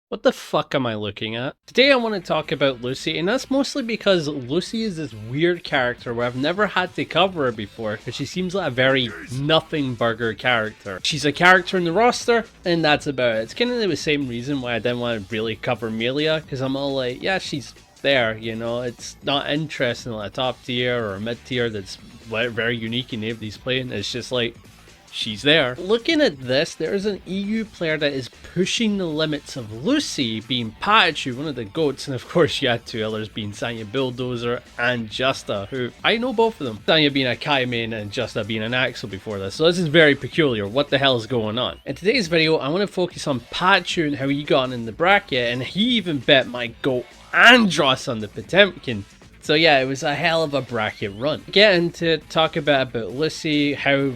What the fuck am I looking at? Today I want to talk about Lucy, and that's mostly because Lucy is this weird character where I've never had to cover her before because she seems like a very nothing burger character. She's a character in the roster, and that's about it. It's kind of the same reason why I didn't want to really cover Melia, because I'm all like, yeah, she's there, you know, it's not interesting like a top tier or a mid tier that's very unique and nobody's playing. It's just like, she's there. Looking at this, there's an EU player that is pushing the limits of Lucy, being Patachu, one of the GOATs, and of course you had two others being Sanya Bulldozer and Justa, who I know both of them. Sanya being a Kai main and Justa being an Axel before this, so this is very peculiar. What the hell is going on? In today's video, I want to focus on Patachu and how he got in the bracket, and he even bet my GOAT Andros on the Potemkin. So yeah, it was a hell of a bracket run. Getting to talk about Lucy, how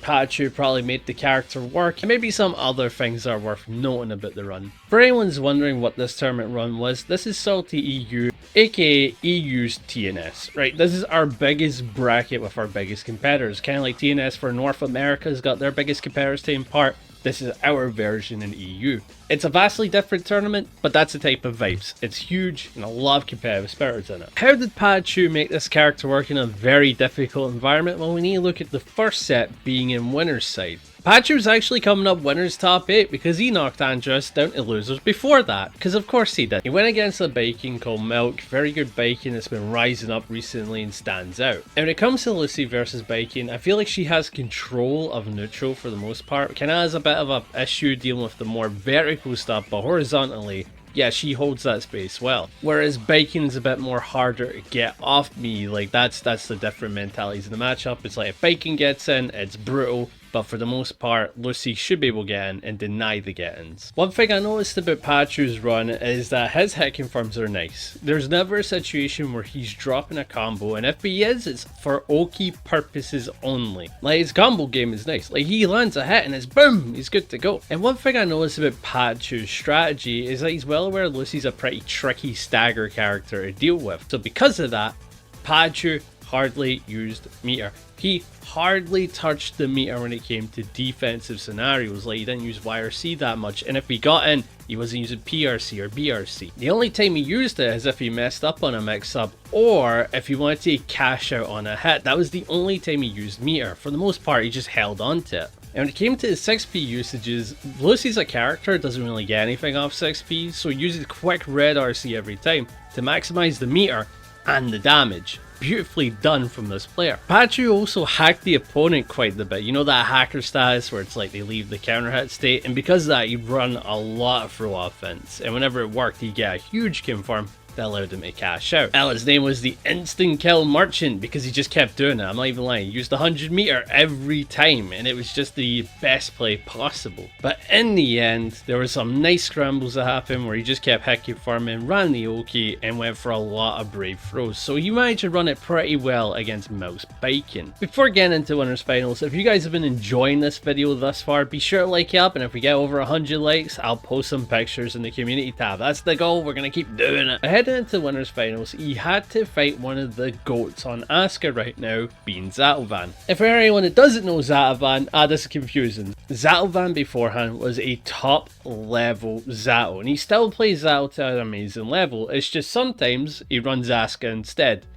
Patachu probably made the character work, and maybe some other things that are worth noting about the run. For anyone's wondering what this tournament run was, this is SaltyEU, aka EU's TNS, right? This is our biggest bracket with our biggest competitors, kind of like TNS for North America's got their biggest competitors taking part. This is our version in EU. It's a vastly different tournament, but that's the type of vibes. It's huge and a lot of competitive spirits in it. How did Patachu make this character work in a very difficult environment? Well, we need to look at the first set being in winner's side. Patachu was actually coming up winner's top 8 because he knocked Andros down to losers before that, because of course he did. He went against a Bacon called Milk, very good Bacon that's been rising up recently and stands out. And when it comes to Lucy versus Bacon, I feel like she has control of neutral for the most part, kind of has a bit of an issue dealing with the more vertical stuff, but horizontally, yeah, she holds that space well. Whereas Bacon's a bit more harder to get off me, like that's the different mentalities in the matchup. It's like if Bacon gets in, it's brutal. But for the most part, Lucy should be able to get in and deny the get-ins. One thing I noticed about Patachu's run is that his hit confirms are nice. There's never a situation where he's dropping a combo, and if he is, it's for Oki purposes only. Like, his combo game is nice. Like, he lands a hit and it's boom, he's good to go. And one thing I noticed about Patachu's strategy is that he's well aware Lucy's a pretty tricky stagger character to deal with. So because of that, Patachu hardly used meter. He hardly touched the meter when it came to defensive scenarios. Like, he didn't use YRC that much, and if he got in, he wasn't using PRC or BRC. The only time he used it is if he messed up on a mix-up, or if he wanted to cash out on a hit. That was the only time he used meter. For the most part, he just held on to it. And when it came to the 6p usages, Lucy's a character doesn't really get anything off 6p, so he uses quick red RC every time to maximize the meter and the damage. Beautifully done from this player. Patachu also hacked the opponent quite a bit. You know that hacker status where it's like they leave the counter hit state, and because of that he'd run a lot of throw offense, and whenever it worked he'd get a huge confirm that allowed him to cash out. His name was the instant kill merchant because he just kept doing it. I'm not even lying. He used 100 meter every time, and it was just the best play possible. But in the end, there were some nice scrambles that happened where he just kept hit confirming, ran the Oki, and went for a lot of brave throws. So he managed to run it pretty well against Mouse Bacon. Before getting into winners finals, if you guys have been enjoying this video thus far, be sure to like it up, and if we get over 100 likes, I'll post some pictures in the community tab. That's the goal. We're gonna keep doing it. Heading into winners finals, he had to fight one of the GOATs on Asuka right now, being Zatovan. If for anyone that doesn't know Zatovan, this is confusing. Zatovan beforehand was a top level Zato, and he still plays Zato to an amazing level. It's just sometimes he runs Asuka instead.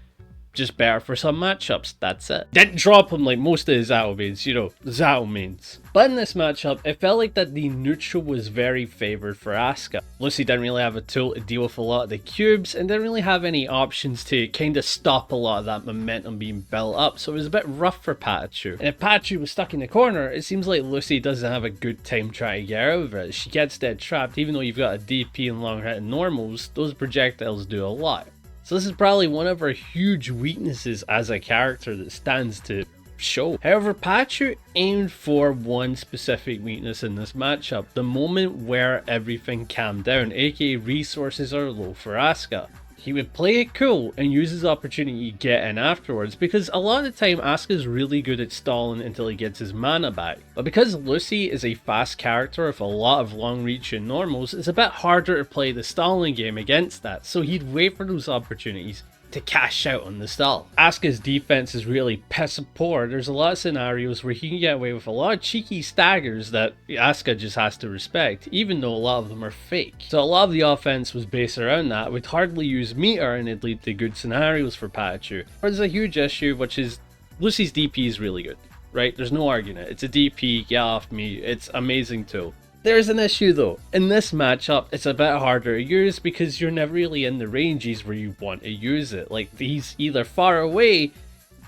Just better for some matchups, that's it. Didn't drop him like most of his Zato mains, you know, Zato mains. But in this matchup, it felt like that the neutral was very favoured for Asuka. Lucy didn't really have a tool to deal with a lot of the cubes, and didn't really have any options to kind of stop a lot of that momentum being built up, so it was a bit rough for Patachu. And if Patachu was stuck in the corner, it seems like Lucy doesn't have a good time trying to get out of it. She gets dead trapped. Even though you've got a DP and long hit and normals, those projectiles do a lot. So this is probably one of her huge weaknesses as a character that stands to show. However, Patachu aimed for one specific weakness in this matchup, the moment where everything calmed down, aka resources are low for Asuka. He would play it cool and use his opportunity to get in afterwards, because a lot of the time Asuka's really good at stalling until he gets his mana back. But because Lucy is a fast character with a lot of long reach and normals, it's a bit harder to play the stalling game against that, so he'd wait for those opportunities to cash out on the stall. Asuka's defense is really piss poor. There's a lot of scenarios where he can get away with a lot of cheeky staggers that Asuka just has to respect, even though a lot of them are fake. So a lot of the offense was based around that. We'd hardly use meter and it'd lead to good scenarios for Patachu. There's a huge issue, which is Lucy's DP is really good, right? There's no argument. It's a DP, get off me, it's amazing tool. There's an issue though. In this matchup, it's a bit harder to use because you're never really in the ranges where you want to use it. Like, he's either far away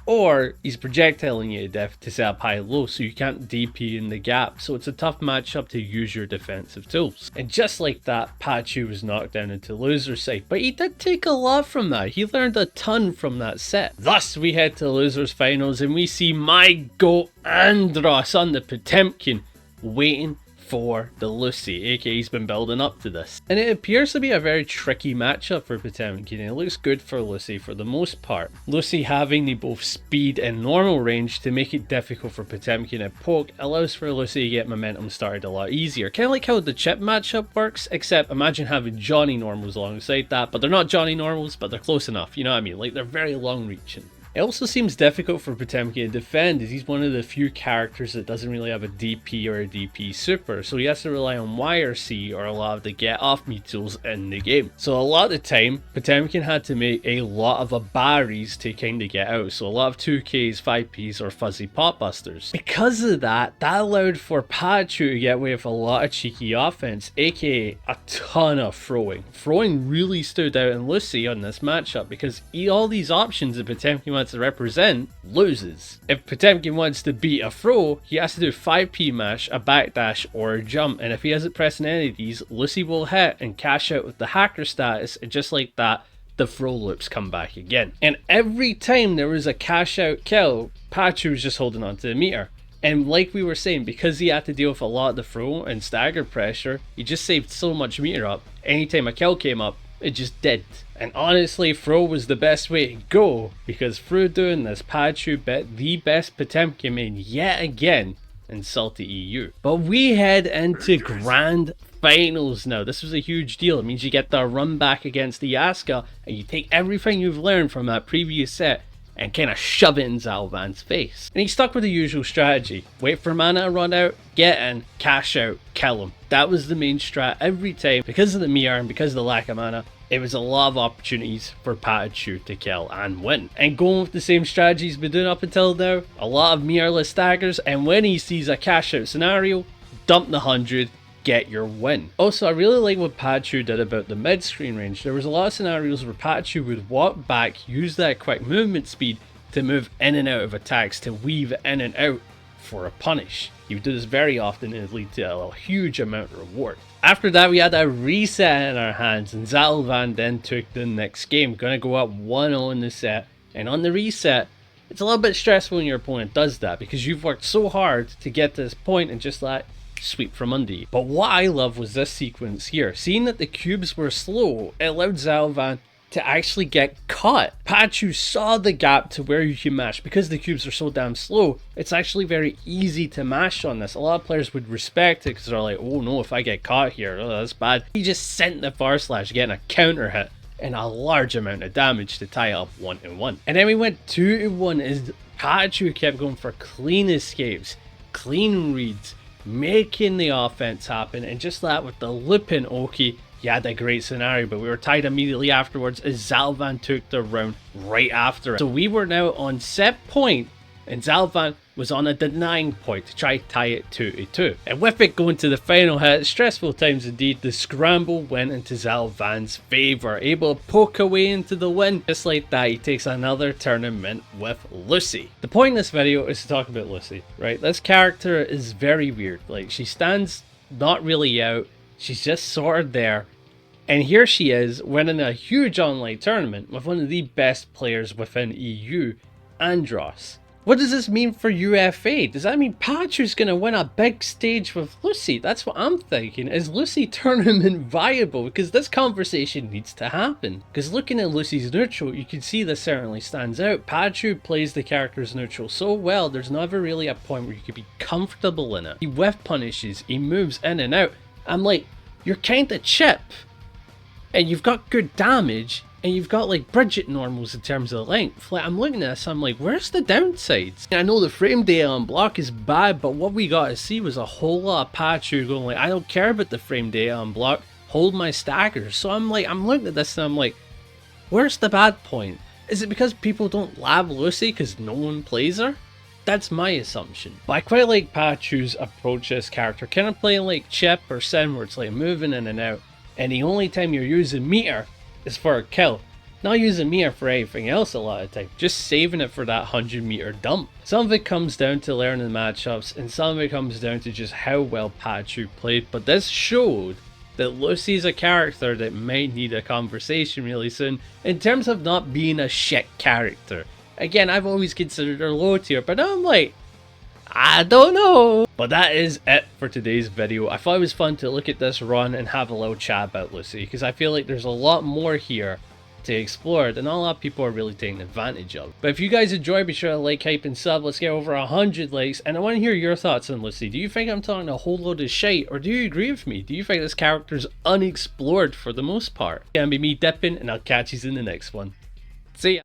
or he's projectiling you to death to set up high-low, so you can't DP in the gap. So it's a tough matchup to use your defensive tools. And just like that, Patachu was knocked down into loser's side. But he did take a lot from that. He learned a ton from that set. Thus, we head to losers finals and we see my goat Andros on the Potemkin waiting for the Lucy, aka he's been building up to this. And it appears to be a very tricky matchup for Potemkin, and it looks good for Lucy for the most part. Lucy having the both speed and normal range to make it difficult for Potemkin to poke allows for Lucy to get momentum started a lot easier. Kind of like how the chip matchup works, except imagine having Johnny normals alongside that, but they're not Johnny normals, but they're close enough, you know what I mean? Like, they're very long reaching. It also seems difficult for Potemkin to defend, as he's one of the few characters that doesn't really have a DP or a DP super, so he has to rely on YRC or a lot of the get off me tools in the game. So a lot of the time, Potemkin had to make a lot of Abaris to kind of get out, so a lot of 2Ks, 5Ps or fuzzy pop busters. Because of that, that allowed for Patachu to get away with a lot of cheeky offense, aka a ton of throwing. Throwing really stood out in Lucy on this matchup because all these options that Potemkin wants to represent loses. If Potemkin wants to beat a throw, he has to do 5p mash, a backdash or a jump, and if he isn't pressing any of these, Lucy will hit and cash out with the hacker status, and just like that, the throw loops come back again. And every time there was a cash out kill, Patachu was just holding on to the meter. And like we were saying, because he had to deal with a lot of the throw and stagger pressure, he just saved so much meter up. Anytime a kill came up, it just did. And honestly, throw was the best way to go, because through doing this, Patachu bet the best Potemkin main yet again in SaltyEU. But we head into grand finals now. This was a huge deal. It means you get the run back against the Asuka, and you take everything you've learned from that previous set and kind of shove it in Zalvan's face. And he stuck with the usual strategy. Wait for mana to run out, get in, cash out, kill him. That was the main strat every time. Because of the meter and because of the lack of mana, it was a lot of opportunities for Patachu to kill and win. And going with the same strategy he's been doing up until now, a lot of meterless staggers, and when he sees a cash out scenario, dump the 100, get your win. Also, I really like what Patachu did about the mid screen range. There was a lot of scenarios where Patachu would walk back, use that quick movement speed to move in and out of attacks, to weave in and out for a punish. He would do this very often and it would lead to a huge amount of reward. After that, we had a reset in our hands, and Zalvan then took the next game. Gonna go up 1-0 in the set, and on the reset, it's a little bit stressful when your opponent does that, because you've worked so hard to get to this point and just let sweep from under you. But what I love was this sequence here. Seeing that the cubes were slow, it allowed Zalvan to actually get caught. Patachu saw the gap to where you can mash. Because the cubes are so damn slow, it's actually very easy to mash on this. A lot of players would respect it because they're like, oh no, if I get caught here, oh, that's bad. He just sent the far slash, getting a counter hit and a large amount of damage to tie up 1-1. And then we went 2-1 as Patachu kept going for clean escapes, clean reads, making the offense happen, and just that with the looping Oki, you had a great scenario, but we were tied immediately afterwards as Zalvan took the round right after it. So we were now on set point, and Zalvan was on a denying point to try to tie it 2-2. And with it going to the final hit, stressful times indeed, the scramble went into Zalvan's favour, able to poke away into the win. Just like that, he takes another tournament with Lucy. The point of this video is to talk about Lucy, right? This character is very weird. Like, she stands not really out, she's just sort of there. And here she is winning a huge online tournament with one of the best players within EU, Andros. What does this mean for UFA? Does that mean Patachu's going to win a big stage with Lucy? That's what I'm thinking. Is Lucy tournament viable? Because this conversation needs to happen. Because looking at Lucy's neutral, you can see this certainly stands out. Patachu plays the character's neutral so well, there's never really a point where you could be comfortable in it. He whiff punishes, he moves in and out. I'm like, you're kind of chip. and you've got good damage, and you've got like Bridget normals in terms of length. Like, I'm looking at this, I'm like, where's the downsides? I know the frame data on block is bad, but what we got to see was a whole lot of Patachu going like, I don't care about the frame data on block, hold my stackers. So I'm like, I'm looking at this and I'm like, where's the bad point? Is it because people don't love Lucy because no one plays her? That's my assumption. But I quite like Patachu's approach to this character, kind of playing like Chip or Sin, where it's like moving in and out, and the only time you're using meter is for a kill. Not using meter for anything else a lot of the time, just saving it for that 100-meter dump. Some of it comes down to learning matchups, and some of it comes down to just how well Patachu played, but this showed that Lucy's a character that might need a conversation really soon in terms of not being a shit character. Again, I've always considered her low tier, but I'm like, I don't know. But that is it for today's video. I thought it was fun to look at this run and have a little chat about Lucy, because I feel like there's a lot more here to explore than a lot of people are really taking advantage of. But if you guys enjoy, be sure to like, hype, and sub. Let's get over 100 likes, and I want to hear your thoughts on Lucy. Do you think I'm talking a whole load of shite, or do you agree with me? Do you think this character's unexplored for the most part? It's gonna be me dipping, and I'll catch you in the next one. See ya.